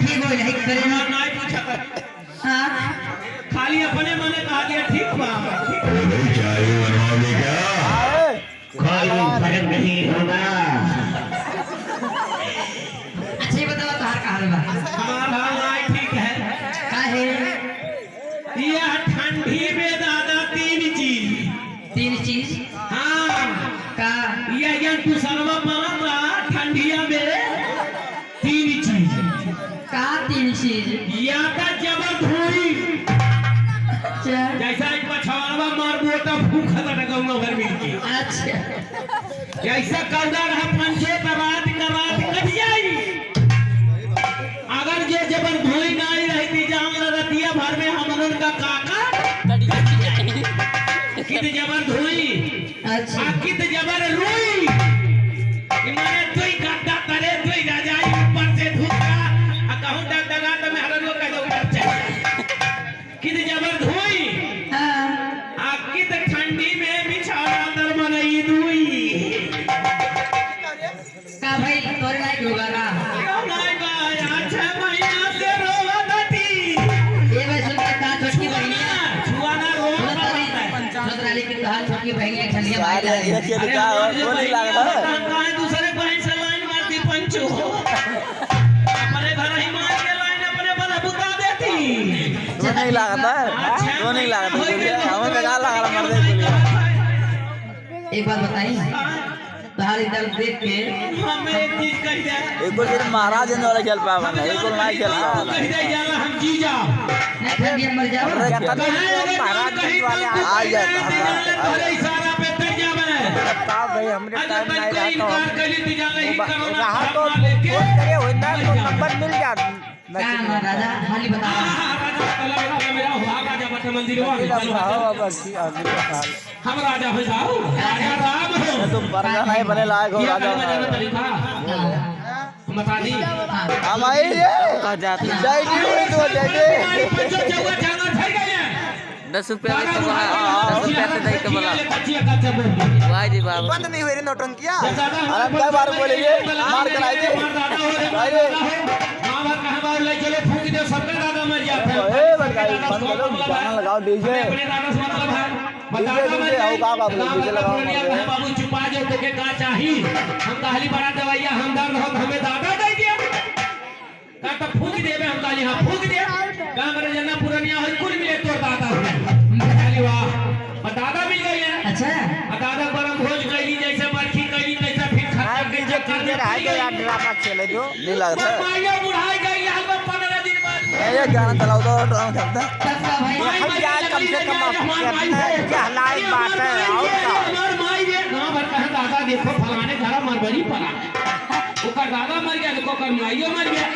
ठीक हो जाए करे ना नहीं पूछा कर हां खाली अपने मने कहा दिया ठीक बा चाय बनवाओगे क्या? खाली फर्क नहीं होगा। अच्छी बताओ तार का हाल बा हमारा हाल ठीक है का है यह ठंडी में दादा तीन चीज हाँ का यह तू सर्व मारा ठंडिया में तीन चीज या का जबर धोई अच्छा जैसा एक पछवाड़वा मार बोटा भूख था गंगा भर मिल के अच्छा ऐसा कौदा रहा पंचे रात कट जाई अगर ये जबर धोई नहीं रहती जाम रतिया भर में हमरन का काका कित जबर धोई अच्छा कित जबर रोई इमाने तोई गड्ढा करे तोई राजाई ऊपर से धुका कहूं डगा तो मैं हरन को कह दो ऊपर चल कित जबर धोई हां कित ठंडी में बिछाना दर मनई दुई का भाई तोरे लायक होगा ना नहीं गाया 6 महीना से रोवती ये भाई सुन के कहा छोटी बहन छुआना सोतराली की कहा छोटी बहन है ठंडिया भाई ये क्या लिखा है गोली लगा कहां दूसरे बहन से लाइन मारती पंचो अपने घर ही मार के लाइन अपने बना बुता देती तो नहीं लगता तो नहीं लगता हमें लगा लगा मार दे गोली एक बात बताइए तार इधर देख के हमें एक चीज कह दे एक को सिर्फ महाराज ने वाला खेल पावा एक को नहीं खेल पावा कह दे यार हम जी जाओ नहीं ठंडिया मर जाओ महाराज वाले आ जाता अरे इशारा पे तय जावे बताओ भाई हमने टाइम नहीं रहता इनकार कर ली जाने ही करो ना रहा तो फोन करे होता तो नंबर मिल जाता काम राजा खाली बता मेरा राजा बट मंदिर हम राजा भाई साहब राजा राम हो तुम बरगा नहीं बने लायक हो राजा बता दी हम आई कह जाते जय जी तो जय 10 रुपया दे तो बोला 10 रुपया दे तो बोला वाह जी बाबा बंद नहीं हुई रे नौटंकिया अरे क्या बार बोलेंगे मार कर आएंगे आइए मां बाप कहां बाहर ले चलो फूंक दे सबका दादा मर जाता ए बड़काई बंद करो गाना लगाओ डीजे अपने दादा से मतलब है डीजे आओ का बाबू डीजे लगाओ बाबू चुपा जो तो के का चाहिए हम कहली बड़ा दवाइया हम दर्द हो हमें दादा दे दिया का तो फूंक देबे हम कहली हां फूंक दे का मेरे जना पुरानिया हो कुल मिले तो दादा हो कहली वाह दादा मिल गई है अच्छा दादा परम भोज कैली जैसे मरखी कैली तैसे फिर खा डीजे करके रह गए यार ड्रामा खेले जो नहीं लगता माया बुढ़ाई गई है 15 दिन बाद ये गाना चलाओ तो ड्रामा चलता सबका भाई हम यार कम से कम क्या हालात बात है और का हमार माई ये गांव भर कहा दादा देखो फलाने घर मरबरी पड़ा ओकर दादा मर गया देखो कर माईयो मर गया